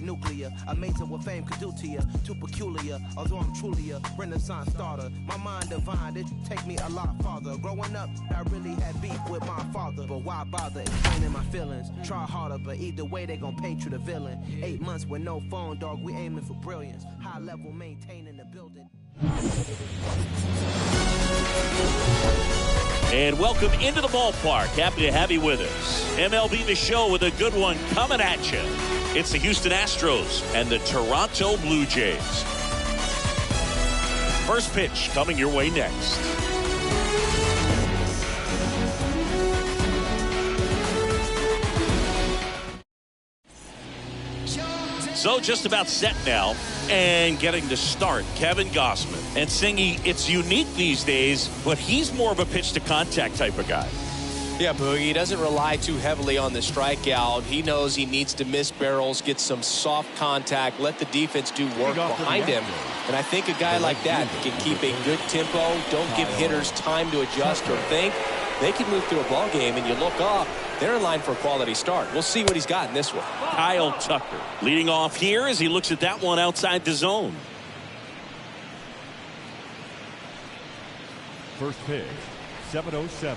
like nuclear. Amazing what fame could do to you. Too peculiar, although I'm truly a Renaissance starter. My mind divine, it take me a lot farther. Growing up, I really had beef with my father. But why bother explaining my feelings? Try harder, but either way, they gon' paint you the villain. 8 months with no phone, dog, we aiming for brilliance. High level maintaining the building. And welcome into the ballpark. Happy to have you with us. MLB The Show with a good one coming at you. It's the Houston Astros and the Toronto Blue Jays. First pitch coming your way next. So just about set now and getting to start, Kevin Gausman. And Singy, it's unique these days, but he's more of a pitch-to-contact type of guy. Yeah, Boogie, he doesn't rely too heavily on the strikeout. He knows he needs to miss barrels, get some soft contact, let the defense do work behind him. And I think a guy like that can keep a good tempo, don't give hitters time to adjust or think. They can move through a ball game, and you look up, they're in line for a quality start. We'll see what he's got in this one. Kyle Tucker leading off here as he looks at that one outside the zone. First pitch, 7:07.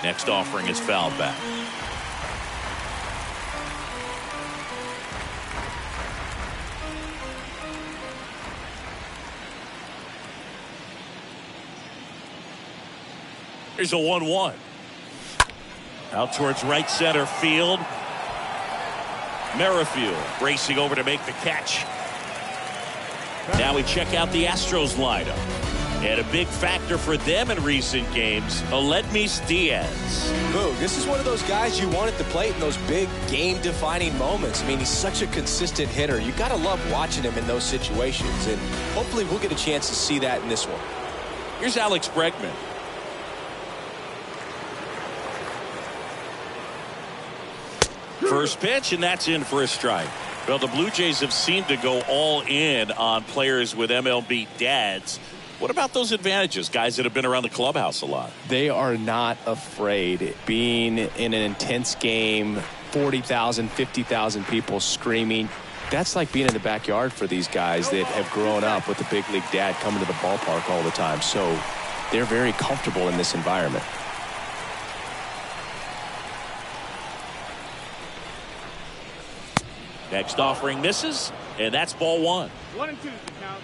Next offering is fouled back. Here's a 1-1. Out towards right center field. Merrifield racing over to make the catch. Now we check out the Astros lineup. And a big factor for them in recent games, Aledmys Diaz. Boo, this is one of those guys you want at the plate in those big game-defining moments. I mean, he's such a consistent hitter. You got to love watching him in those situations. And hopefully we'll get a chance to see that in this one. Here's Alex Bregman. First pitch, and that's in for a strike. Well, the Blue Jays have seemed to go all in on players with MLB dads. What about those advantages, guys that have been around the clubhouse a lot? They are not afraid. Being in an intense game, 40,000, 50,000 people screaming. That's like being in the backyard for these guys that have grown up with the big league dad coming to the ballpark all the time. So they're very comfortable in this environment. Next offering misses, and that's ball one. 1 and 2 is the count.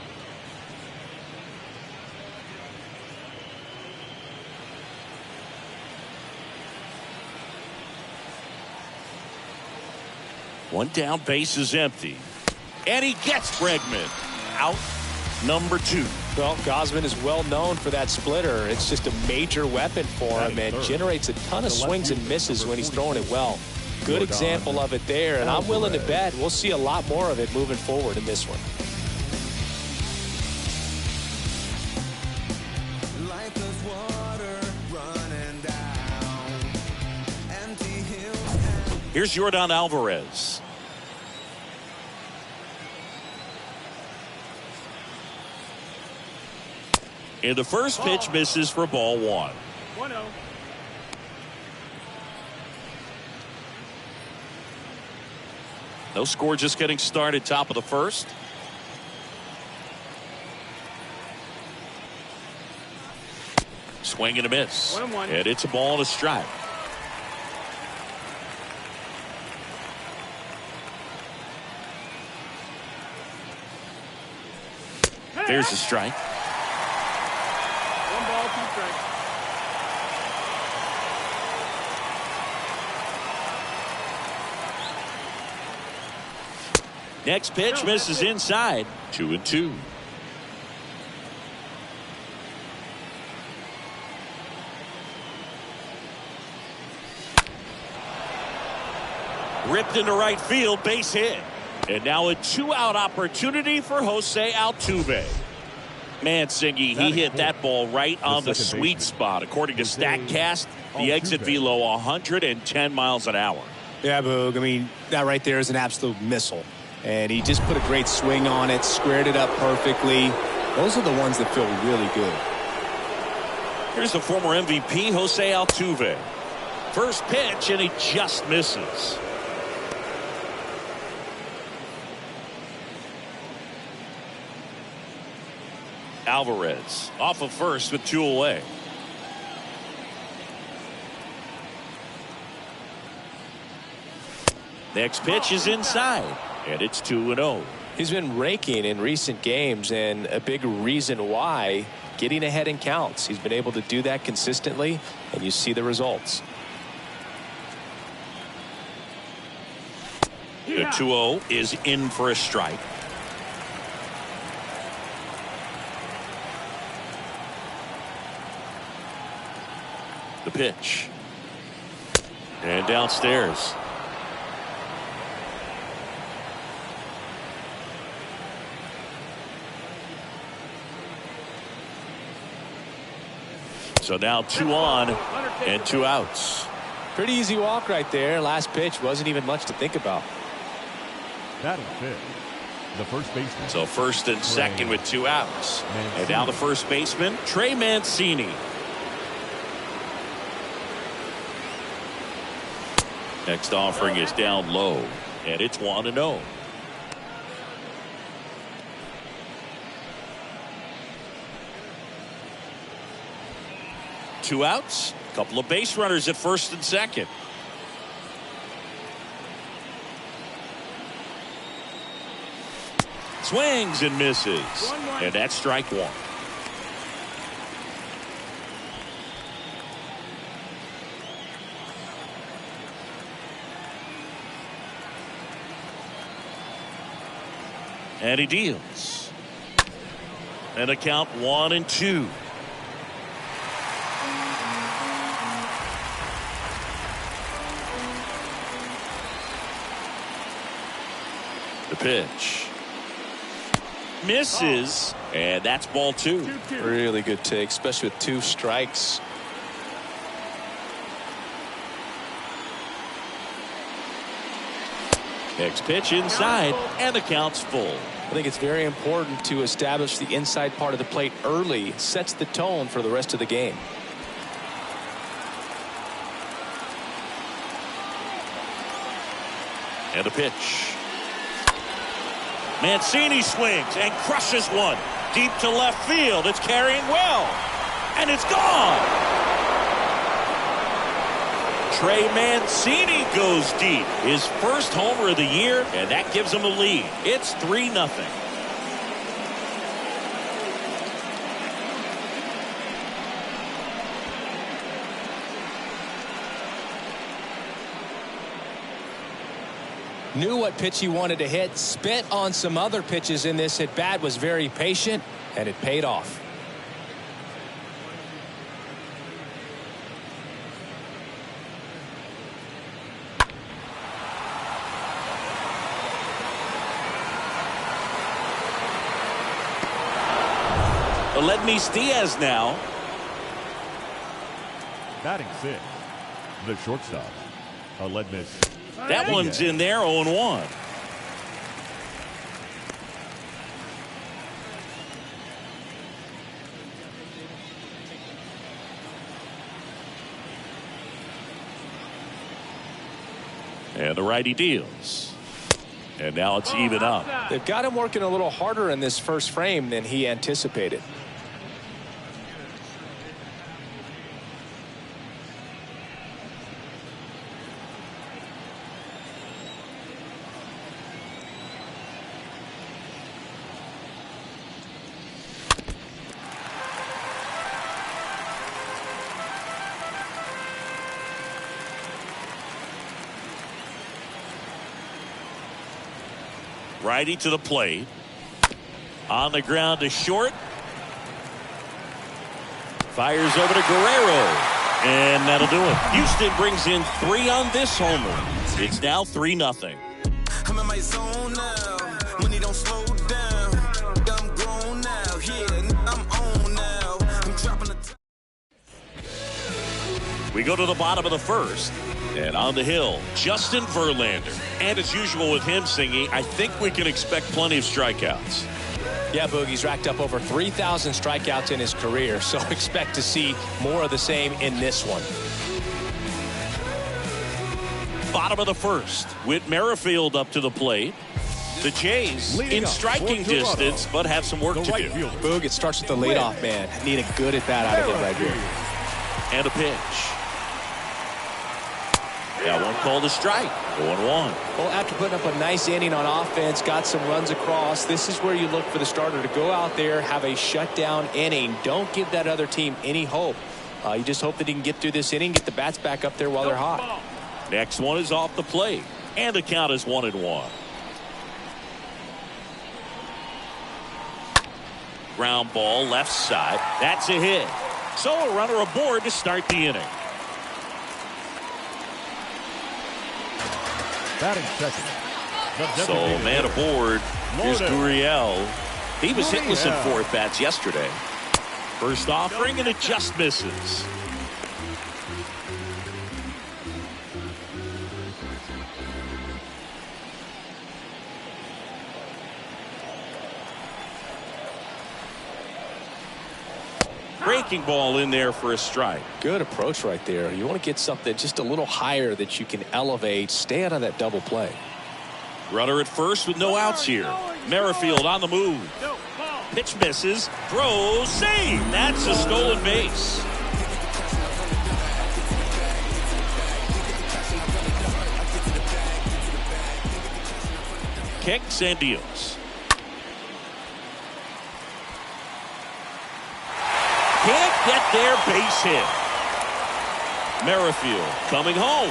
One down, base is empty. And he gets Bregman. Out number 2. Well, Gausman is well known for that splitter. It's just a major weapon for him and generates a ton of swings and misses when he's throwing it well. Good example of it there, and I'm willing to bet we'll see a lot more of it moving forward in this one. Here's Yordan Alvarez. And the first pitch misses for ball 1. 1-0. No score, just getting started, top of the first. Swing and a miss. 1-1. And it's a ball and a strike. There's a strike. 1 ball, 2 strikes. Next pitch misses inside. 2-2. Ripped into right field, base hit. And now a 2-out opportunity for Jose Altuve. Man, Singy, he hit that ball right on the sweet spot. According to StatCast, the exit velo 110 miles an hour. Yeah, Boog. I mean, that right there is an absolute missile. And he just put a great swing on it, squared it up perfectly. Those are the ones that feel really good. Here's the former MVP, Jose Altuve. First pitch, and he just misses. Alvarez off of first with 2 away. Next pitch is inside, and it's 2-0. He's been raking in recent games, and a big reason why, getting ahead in counts. He's been able to do that consistently, and you see the results. The 2-0 is in for a strike. The pitch. And downstairs. So now 2 on and 2 outs. Pretty easy walk right there. Last pitch wasn't even much to think about. Batting fifth, the first baseman. So first and second with 2 outs. And now the first baseman, Trey Mancini. Next offering is down low, and it's 1-0. Two outs, a couple of base runners at first and second. Swings and misses, and that's strike 1. And he deals. And a count 1-2. The pitch. Misses. And that's ball 2. Really good take, especially with 2 strikes. Next pitch inside, and the count's full. I think it's very important to establish the inside part of the plate early. It sets the tone for the rest of the game. And the pitch. Mancini swings and crushes one. Deep to left field. It's carrying well. And it's gone. Trey Mancini goes deep. His first homer of the year, and that gives him a lead. It's 3-0. Knew what pitch he wanted to hit, spit on some other pitches in this at bat, was very patient, and it paid off. Aledmys Diaz now. Batting sixth, the shortstop, Aledmys. That one's in there, 0-1. And the righty deals. And now it's even up. They've got him working a little harder in this first frame than he anticipated. Righty to the plate. On the ground to short. Fires over to Guerrero. And that'll do it. Houston brings in 3 on this homer. It's now 3-0. I'm in my zone now. Money don't slow down. I'm grown now. Yeah, I'm on now. I'm dropping the. We go to the bottom of the first. And on the hill, Justin Verlander. And as usual with him singing, I think we can expect plenty of strikeouts. Yeah, Boogie's racked up over 3,000 strikeouts in his career, so expect to see more of the same in this one. Bottom of the first with Merrifield up to the plate. The Jays in striking distance, but have some work to do. Boog, it starts with the leadoff man. Need a good at-bat out of him right here. And a pitch. Got one called a strike. 0-1. Well, after putting up a nice inning on offense, got some runs across, this is where you look for the starter to go out there, have a shutdown inning. Don't give that other team any hope. You just hope that he can get through this inning, get the bats back up there while they're hot. Next one is off the plate, and the count is 1-1. Ground ball left side. That's a hit. So a runner aboard to start the inning. Batting second. So man aboard is Gurriel. He was hitless in 4 at-bats yesterday. First offering, and it just misses. Breaking ball in there for a strike. Good approach right there. You want to get something just a little higher that you can elevate. Stay out of that double play. Runner at first with no outs here. Merrifield on the move. Pitch misses. Throws. Save. That's a stolen base. Kicks and deals. Can't get their base hit. Merrifield coming home.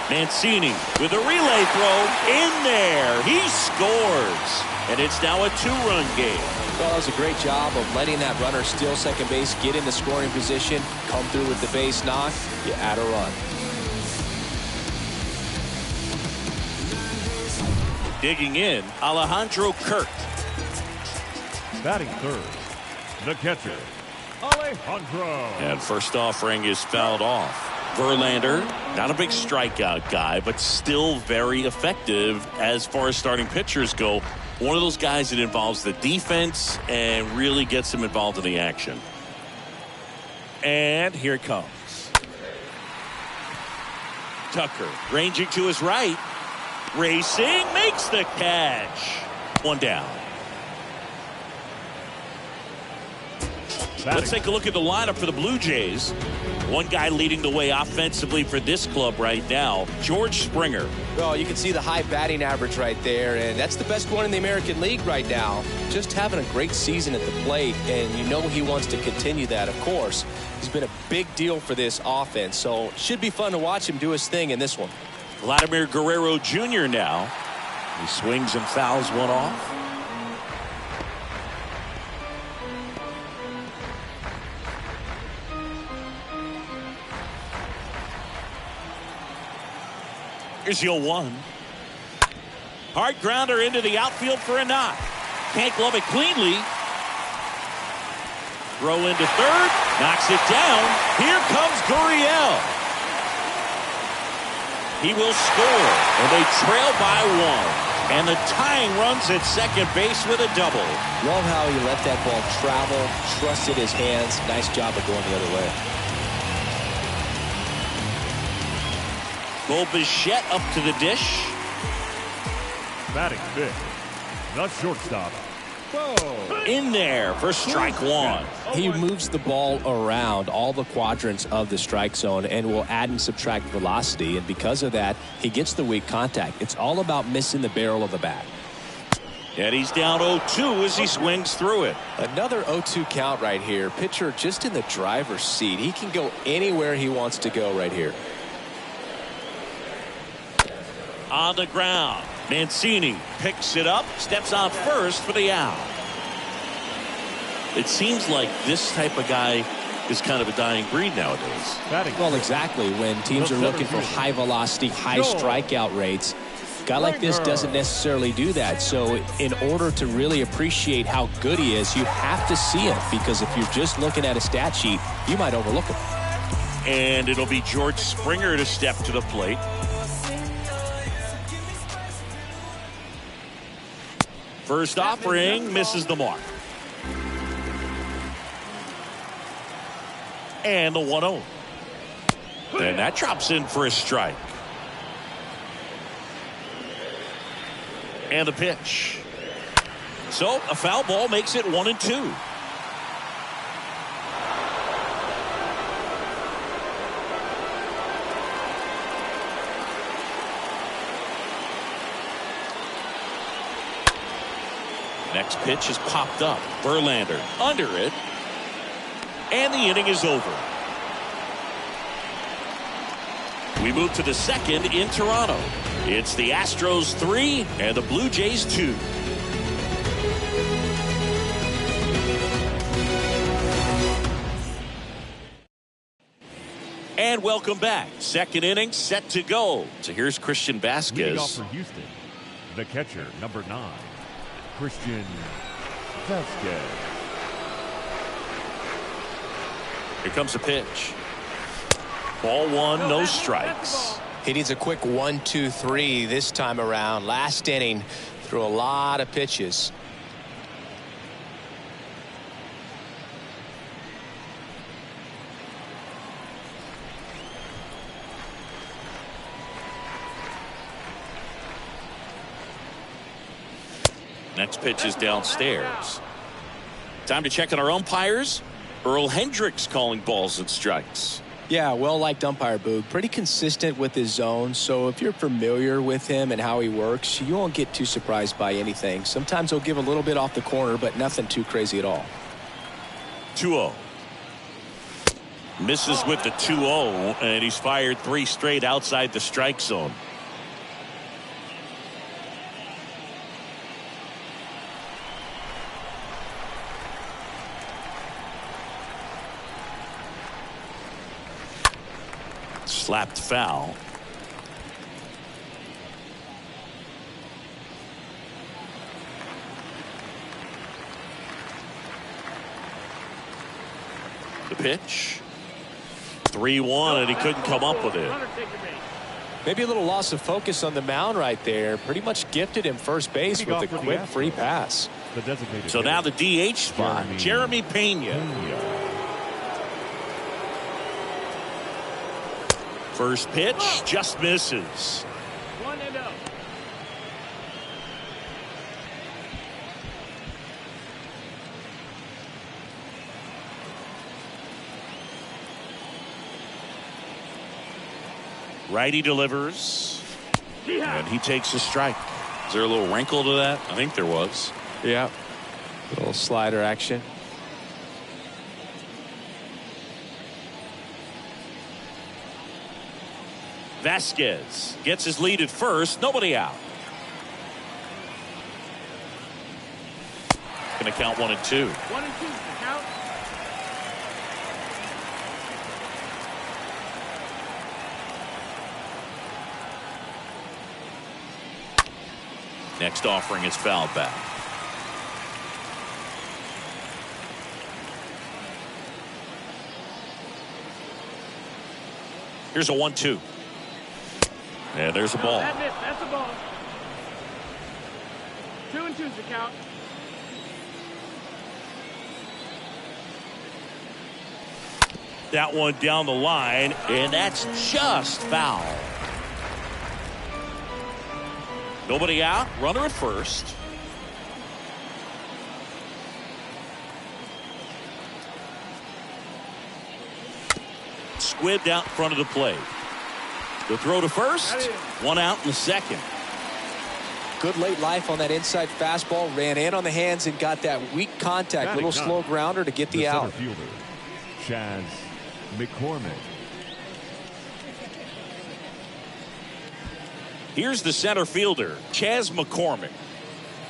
Mancini with a relay throw in there. He scores. And it's now a 2-run game. Well, that was a great job of letting that runner steal second base, get into scoring position, come through with the base knock. You add a run. Digging in, Alejandro Kirk. Batting third, the catcher, Alejandro. And first offering is fouled off. Verlander, not a big strikeout guy, but still very effective as far as starting pitchers go. One of those guys that involves the defense and really gets them involved in the action. And here it comes. Tucker ranging to his right. Racing, makes the catch. One down. Let's take a look at the lineup for the Blue Jays. One guy leading the way offensively for this club right now, George Springer. Well, you can see the high batting average right there, and that's the best one in the American League right now. Just having a great season at the plate, and you know he wants to continue that, of course. He's been a big deal for this offense, so it should be fun to watch him do his thing in this one. Vladimir Guerrero Jr. now. He swings and fouls one off. Here's the 0-1. Hard grounder into the outfield for a knock. Can't glove it cleanly. Throw into third. Knocks it down. Here comes Gurriel. He will score. And they trail by 1. And the tying runs at second base with a double. Love how he let that ball travel, trusted his hands. Nice job of going the other way. Bo Bichette up to the dish. Batting fifth, the shortstop, In there for strike one. He moves the ball around all the quadrants of the strike zone and will add and subtract velocity. And because of that, he gets the weak contact. It's all about missing the barrel of the bat. And he's down 0-2 as he swings through it. Another 0-2 count right here. Pitcher just in the driver's seat. He can go anywhere he wants to go right here. On the ground, Mancini picks it up, steps on first for the out. It seems like this type of guy is kind of a dying breed nowadays. Well, exactly. When teams are looking for high velocity, high strikeout rates, a guy like this doesn't necessarily do that. So in order to really appreciate how good he is, you have to see him, because if you're just looking at a stat sheet, you might overlook him. And it'll be George Springer to step to the plate. First offering misses the mark. And the 1-0. And that drops in for a strike. And the pitch. So a foul ball makes it 1-2. Next pitch is popped up. Verlander under it. And the inning is over. We move to the second in Toronto. It's the Astros 3 and the Blue Jays 2. And welcome back. Second inning set to go. So here's Christian Vasquez. Leading off for Houston, the catcher, number 9, Christian Vasquez. Here comes a pitch. Ball 1, no strikes. He needs a quick 1-2-3 this time around. Last inning, threw a lot of pitches. Next pitch is downstairs. Time to check on our umpires. Earl Hendricks calling balls and strikes. Yeah, well-liked umpire, Boog. Pretty consistent with his zone, so if you're familiar with him and how he works, you won't get too surprised by anything. Sometimes he'll give a little bit off the corner, but nothing too crazy at all. 2-0. Misses with the 2-0, and he's fired 3 straight outside the strike zone. Slapped foul. The pitch. 3-1, and he couldn't come up with it. Maybe a little loss of focus on the mound right there. Pretty much gifted him first base with a quick free pass. So now the DH spot, Jeremy Pena. First pitch just misses. 1-0. Righty delivers. And he takes a strike. Is there a little wrinkle to that? I think there was. Yeah. A little slider action. Vasquez gets his lead at first. Nobody out. Going to count 1-2. 1-2 count. Next offering is fouled back. Here's a 1-2. And there's a ball. That missed. That's a ball. 2-2's the count. That one down the line, and that's just foul. Nobody out. Runner at first. Squibbed out in front of the plate. The throw to first. 1 out in the second. Good late life on that inside fastball. Ran in on the hands and got that weak contact. Little slow grounder to get the out. Fielder, Chaz McCormick. Here's the center fielder, Chaz McCormick.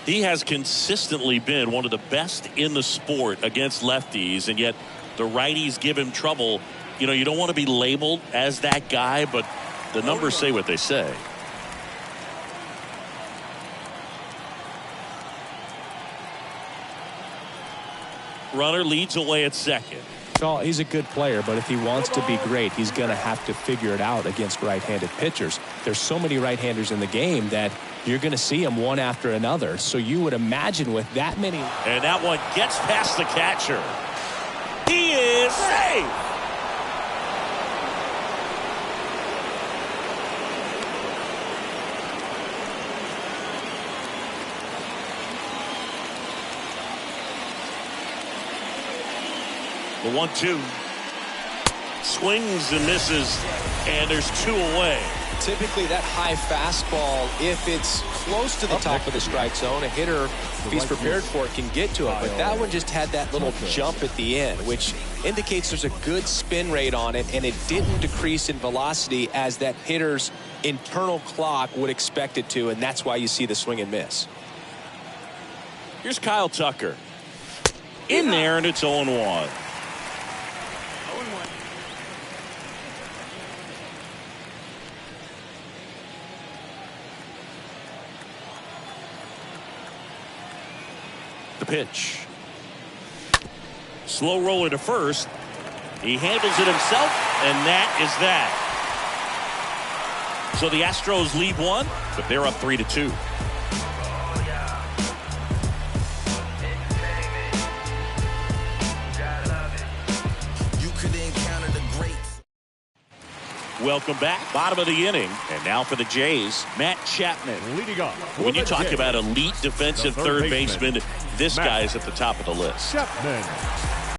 He has consistently been one of the best in the sport against lefties, and yet the righties give him trouble. You know, you don't want to be labeled as that guy, but the numbers say what they say. Runner leads away at second. Well, he's a good player, but if he wants to be great, he's going to have to figure it out against right-handed pitchers. There's so many right-handers in the game that you're going to see them one after another. So you would imagine with that many. And that one gets past the catcher. He is safe. The 1-2. Swings and misses, and there's 2 away. Typically that high fastball, if it's close to the top of the strike zone, a hitter, if he's prepared for it, can get to it. But that one just had that little jump at the end, which indicates there's a good spin rate on it, and it didn't decrease in velocity as that hitter's internal clock would expect it to, and that's why you see the swing and miss. Here's Kyle Tucker. In there, and it's 0-1. The pitch. Slow roller to first. He handles it himself, and that is that. So the Astros lead 1, but they're up 3-2. You could encounter the greats. Welcome back. Bottom of the inning. And now for the Jays, Matt Chapman. Leading off. When you talk about elite defensive third baseman, this guy is at the top of the list. Chapman.